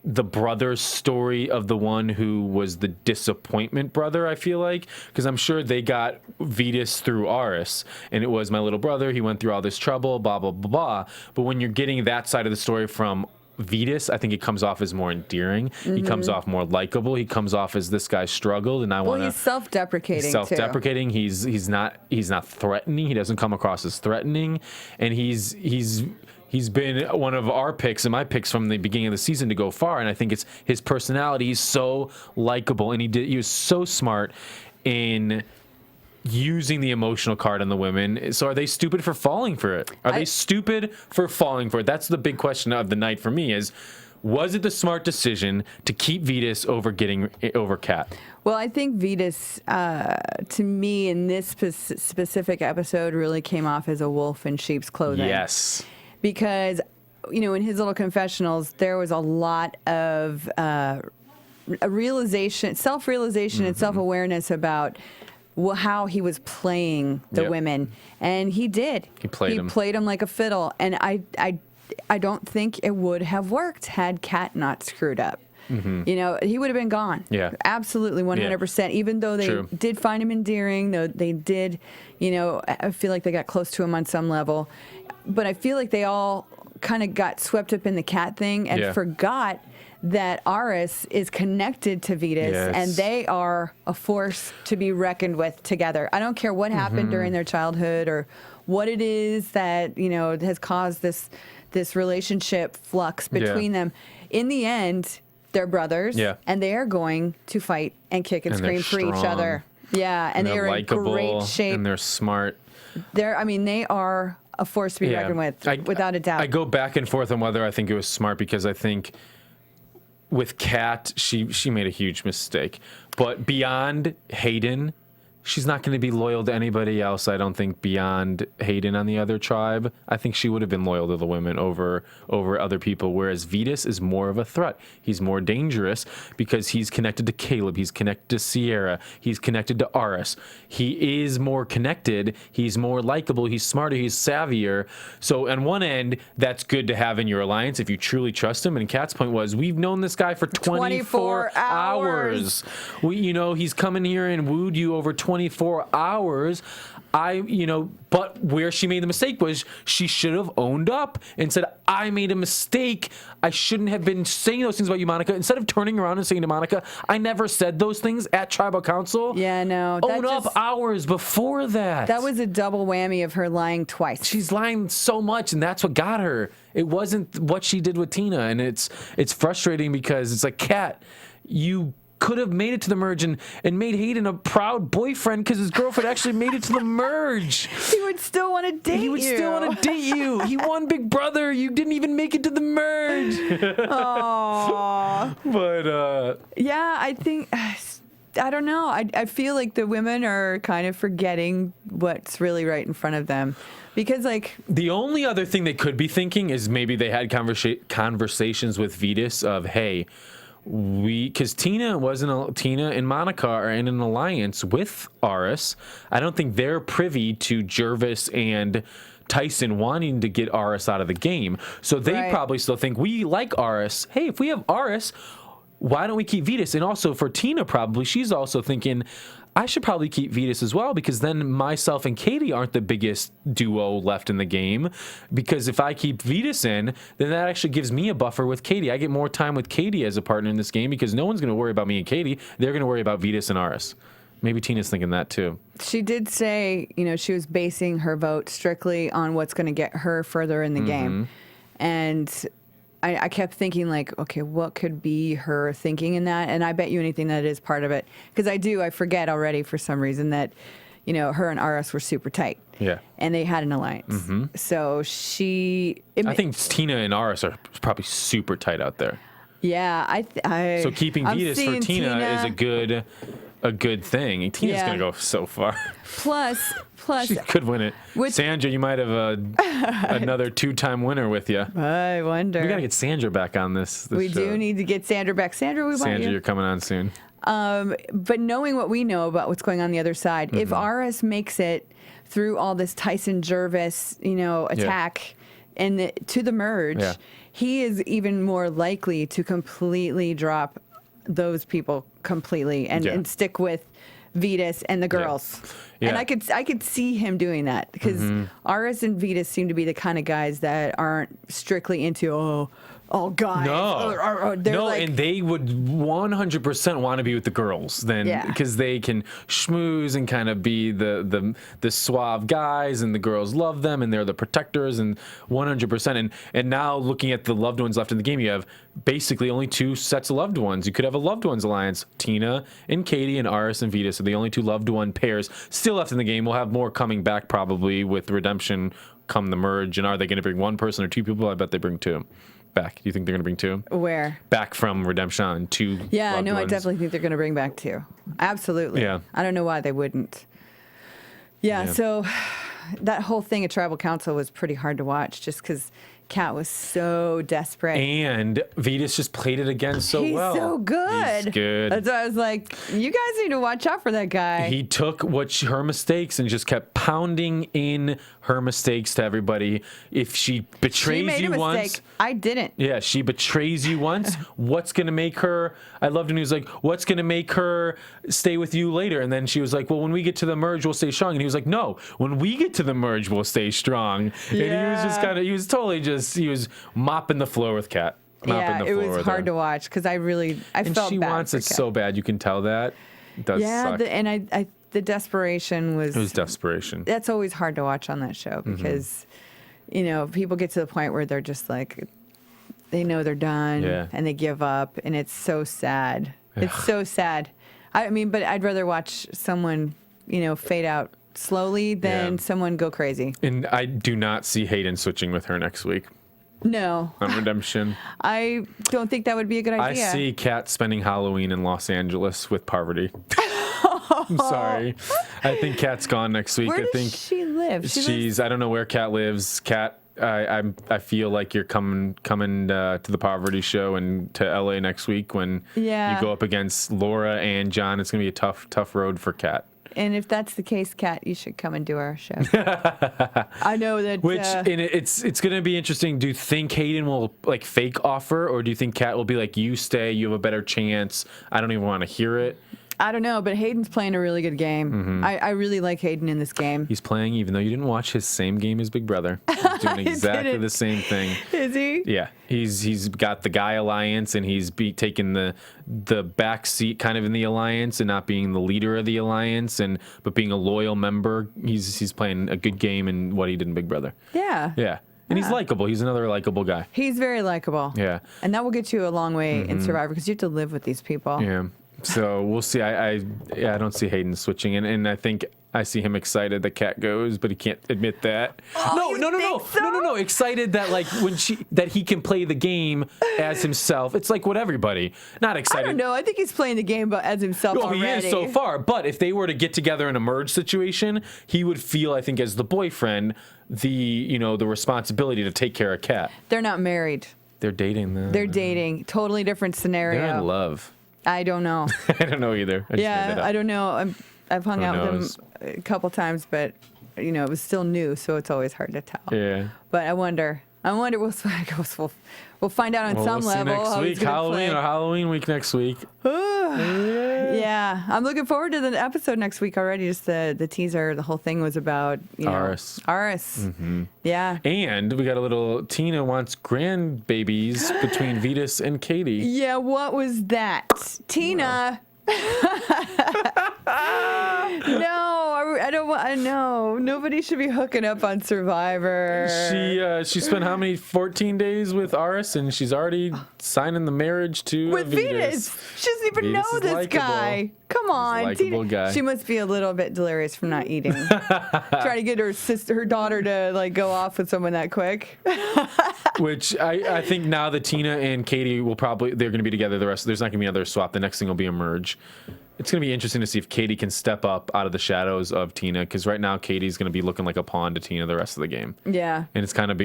the brother's story of the one who was the disappointment brother, I feel like, because I'm sure they got Vetus through Aris, and it was my little brother, he went through all this trouble, blah, blah, blah, blah. But when you're getting that side of the story from Vetus, I think it comes off as more endearing. Mm-hmm. He comes off more likable. He comes off as this guy struggled, and he's self-deprecating. Self-deprecating. Too. He's not threatening. He doesn't come across as threatening, and he's been one of our picks and my picks from the beginning of the season to go far, and I think it's his personality. He's so likable, and he was so smart in using the emotional card on the women. So are they stupid for falling for it? Are they stupid for falling for it? That's the big question of the night for me is, was it the smart decision to keep Vetus over Kat? Well, I think Vetus, to me, in this specific episode, really came off as a wolf in sheep's clothing. Yes. Because, in his little confessionals, there was a lot of self-realization and self-awareness about how he was playing the women. And he did. He played them like a fiddle. And I don't think it would have worked had Kat not screwed up. Mm-hmm. He would have been gone. Yeah. Absolutely, 100%. Yeah. Even though they did find him endearing, though they did, I feel like they got close to him on some level. But I feel like they all kind of got swept up in the cat thing and forgot that Aris is connected to Vetus, and they are a force to be reckoned with together. I don't care what happened during their childhood or what it is that has caused this relationship flux between them. In the end, they're brothers, and they are going to fight and kick and scream for each other. Yeah, and they are in great shape. And they're smart. They are a force to be reckoned with, without a doubt. I go back and forth on whether I think it was smart, because I think with Kat, she made a huge mistake. But beyond Hayden, she's not going to be loyal to anybody else, I don't think, beyond Hayden on the other tribe. I think she would have been loyal to the women over other people, whereas Vetus is more of a threat. He's more dangerous because he's connected to Caleb. He's connected to Sierra. He's connected to Aris. He is more connected. He's more likable. He's smarter. He's savvier. So on one end, that's good to have in your alliance if you truly trust him. And Kat's point was, we've known this guy for 24 hours. He's coming here and wooed you over 24 hours. But where she made the mistake was she should have owned up and said, I made a mistake. I shouldn't have been saying those things about you, Monica. Instead of turning around and saying to Monica, I never said those things at Tribal Council. Yeah, no. Own up hours before that. That was a double whammy of her lying twice. She's lying so much, and that's what got her. It wasn't what she did with Tina, and it's frustrating because it's like, Kat, you could have made it to the merge and made Hayden a proud boyfriend because his girlfriend actually made it to the merge. He would still want to date you. He would still want to date you. He won Big Brother. You didn't even make it to the merge. Aww. But, yeah, I think, I don't know. I feel like the women are kind of forgetting what's really right in front of them. Because, the only other thing they could be thinking is maybe they had conversations with Vetus of, hey, because Tina and Monica are in an alliance with Aris. I don't think they're privy to Jervis and Tyson wanting to get Aris out of the game. So they probably still think, we like Aris. Hey, if we have Aris, why don't we keep Vetus? And also for Tina, probably, she's also thinking, I should probably keep Vetus as well, because then myself and Katie aren't the biggest duo left in the game. Because if I keep Vetus in, then that actually gives me a buffer with Katie. I get more time with Katie as a partner in this game because no one's going to worry about me and Katie. They're going to worry about Vetus and Aris. Maybe Tina's thinking that too. She did say, she was basing her vote strictly on what's going to get her further in the game. And I kept thinking, okay, what could be her thinking in that? And I bet you anything that is part of it. Because I forget already for some reason that, her and Aris were super tight. Yeah. And they had an alliance. So I think Tina and Aris are probably super tight out there. Yeah. So keeping Vetus for Tina is a good thing. Tina's going to go so far. Plus, she could win it. Sandra, you might have another 2-time winner with you. I wonder. We got to get Sandra back on this we show. Do need to get Sandra back. Sandra, you're coming on soon. But knowing what we know about what's going on the other side, if Aris makes it through all this Tyson Jervis, attack and to the merge, he is even more likely to completely drop those people completely and stick with Vetus and the girls. Yeah. And I could see him doing that because Aris and Vetus seem to be the kind of guys that aren't strictly into all guys. No, and they would 100% want to be with the girls then because they can schmooze and kind of be the suave guys, and the girls love them and they're the protectors, and 100%. And now looking at the loved ones left in the game, you have basically only 2 sets of loved ones. You could have a loved ones alliance. Tina and Katie and Aris and Vetus are the only 2 loved one pairs still left in the game. We'll have more coming back probably with Redemption come the merge. And are they going to bring 1 person or 2 people? I bet they bring 2 back. Do you think they're going to bring 2? Where? Back from Redemption, 2. Yeah, no, ones. I definitely think they're going to bring back 2. Absolutely. Yeah. I don't know why they wouldn't. Yeah, so that whole thing at Tribal Council was pretty hard to watch just because Kat was so desperate. And Vetus just played it again well. He's so good. He's good. That's why I was like, you guys need to watch out for that guy. He took her mistakes and just kept pounding in her mistakes to everybody. If she betrays you once, I didn't. Yeah, she betrays you once. What's going to make her? I loved when he was like, what's going to make her stay with you later? And then she was like, well, when we get to the merge, we'll stay strong. And he was like, no, when we get to the merge, we'll stay strong. Yeah. And he was just he was totally he was mopping the floor with Kat. Yeah, it was hard to watch because I felt bad. And she wants it so bad. You can tell that. It does suck. And the desperation was... It was desperation. That's always hard to watch on that show because, people get to the point where they're just like, they know they're done and they give up, and it's so sad. It's so sad. I mean, but I'd rather watch someone, fade out slowly than someone go crazy. And I do not see Hayden switching with her next week No. on Redemption. I don't think that would be a good idea. I see Kat spending Halloween in Los Angeles with Parvati. I'm sorry. I think Kat's gone next week. Where I think does she live? I don't know where Kat lives. Kat, I feel like you're coming to the Poverty Show and to LA next week when you go up against Laura and John. It's gonna be a tough road for Kat. And if that's the case, Kat, you should come and do our show. I know that. It's going to be interesting. Do you think Hayden will like fake offer, or do you think Kat will be like, you stay, you have a better chance? I don't even want to hear it. I don't know, but Hayden's playing a really good game. Mm-hmm. I really like Hayden in this game. He's playing, even though you didn't watch his same game as Big Brother. He's doing exactly the same thing. Is he? Yeah, he's got the Guy Alliance, and he's taking the back seat kind of in the alliance, and not being the leader of the alliance, but being a loyal member. He's playing a good game in what he did in Big Brother. Yeah. Yeah. And he's likable. He's another likable guy. He's very likable. Yeah. And that will get you a long way in Survivor because you have to live with these people. Yeah. So we'll see. I don't see Hayden switching, and I think I see him excited that Kat goes, but he can't admit that. Oh, No. Excited that that he can play the game as himself. It's like what everybody. Not excited. I don't know. I think he's playing the game as himself already. He is so far. But if they were to get together in a merge situation, he would feel, I think, as the boyfriend, the responsibility to take care of Kat. They're not married. They're dating though. They're dating. Totally different scenario. They're in love. I don't know. I don't know either. I don't know. I've hung out with him a couple times, but it was still new, so it's always hard to tell. Yeah. But I wonder. We'll find out on some level. Next week, Halloween week next week. Yeah, I'm looking forward to the episode next week already. Just the teaser, the whole thing was about Aris. Mm-hmm. Yeah. And we got a little Tina wants grandbabies between Vetus and Katie. Yeah, what was that? Tina. No, I don't want. No, nobody should be hooking up on Survivor. She spent how many 14 days with Aris, and she's already signing the marrige to with Vetus. She doesn't even know this guy. Come on, Tina. Guy. She must be a little bit delirious from not eating. Trying to get her daughter to go off with someone that quick. Which I think now that Tina and Katie they're going to be together the rest. There's not going to be another swap. The next thing will be a merge. It's going to be interesting to see if Katie can step up out of the shadows of Tina, because right now Katie's going to be looking like a pawn to Tina the rest of the game. Yeah. And it's kind of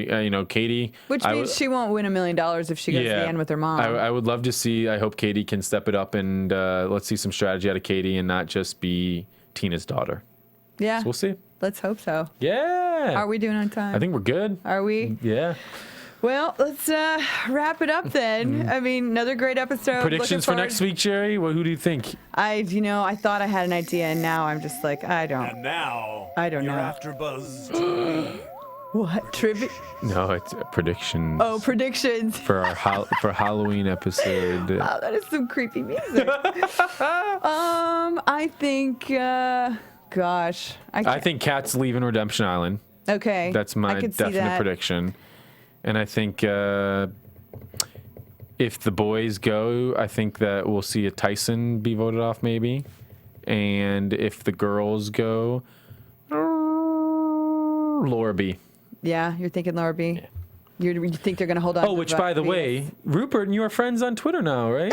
Katie. Which means she won't win $1 million if she goes to the end with her mom. I would love to see. I hope Katie can step it up, and let's see some strategy out of Katie and not just be Tina's daughter. Yeah. So we'll see. Let's hope so. Yeah. Are we doing on time? I think we're good. Are we? Yeah. Well, let's wrap it up then. I mean, another great episode. Predictions for next week, Jerry? Who do you think? I thought I had an idea, and now I'm just like, I don't. And now, I don't know. AfterBuzz. What? Trivia? No, it's predictions. Oh, predictions. For our for Halloween episode. Wow, that is some creepy music. I think, gosh. I think Kat's leaving Redemption Island. Okay. That's my definite prediction. And I think if the boys go, I think that we'll see a Tyson be voted off maybe. And if the girls go, Laura B. Yeah, you're thinking Laura B? Yeah. You think they're going to hold on to which, by the way, Rupert and you are friends on Twitter now, right?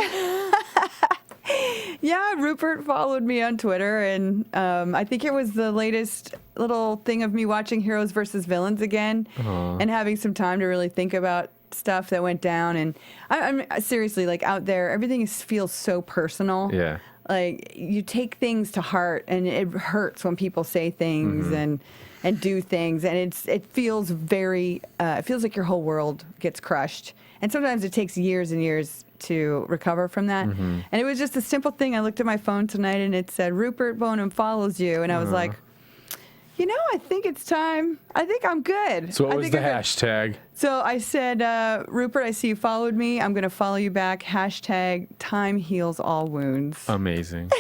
Yeah, Rupert followed me on Twitter, and I think it was the latest little thing of me watching Heroes versus Villains again and having some time to really think about stuff that went down. And I'm seriously, out there, everything feels so personal. Yeah. You take things to heart, and it hurts when people say things and do things, and it feels very, it feels like your whole world gets crushed. And sometimes it takes years and years to recover from that. And it was just a simple thing. I looked at my phone tonight and it said, Rupert Bonham follows you. And I was like, I think it's time. I think I'm good. So what was the hashtag? So I said, Rupert, I see you followed me. I'm going to follow you back. Hashtag time heals all wounds. Amazing.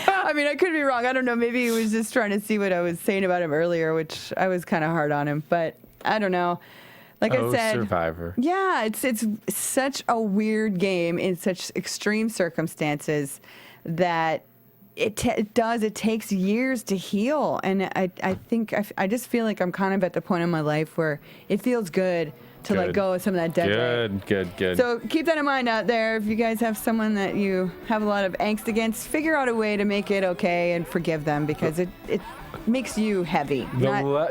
I mean, I could be wrong. I don't know. Maybe he was just trying to see what I was saying about him earlier, which I was kind of hard on him. But I don't know. Like I said, Survivor. Yeah, it's such a weird game in such extreme circumstances that it does. It takes years to heal, and I think I just feel like I'm kind of at the point in my life where it feels good to let go of some of that dead. Good. So keep that in mind out there. If you guys have someone that you have a lot of angst against, figure out a way to make it okay and forgive them, because it makes you heavy.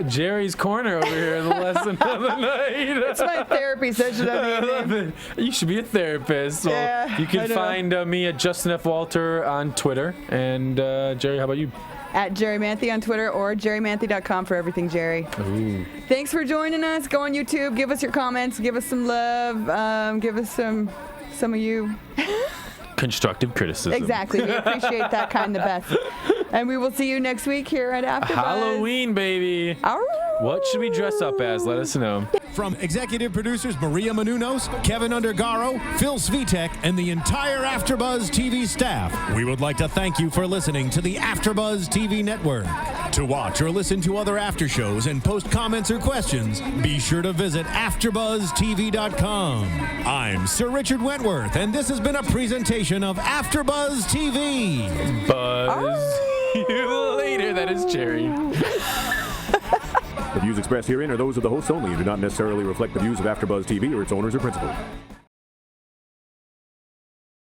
Jerry's Corner over here, the lesson of the night. It's my therapy session. I love it. You should be a therapist. So yeah, you can find me at Justin F. Walter on Twitter. And Jerry, how about you? At Jerri Manthey on Twitter, or jerrimanthey.com for everything, Jerry. Ooh. Thanks for joining us. Go on YouTube. Give us your comments. Give us some love. Give us some of you. Constructive criticism. Exactly. We appreciate that kind the best. And we will see you next week here at AfterBuzz. Halloween, baby. What should we dress up as? Let us know. From executive producers Maria Menounos, Kevin Undergaro, Phil Svitek, and the entire AfterBuzz TV staff, we would like to thank you for listening to the AfterBuzz TV network. To watch or listen to other after shows and post comments or questions, be sure to visit AfterBuzzTV.com. I'm Sir Richard Wentworth, and this has been a presentation of AfterBuzz TV. Buzz you later. That is Jerry. The views expressed herein are those of the hosts only and do not necessarily reflect the views of AfterBuzz TV or its owners or principals.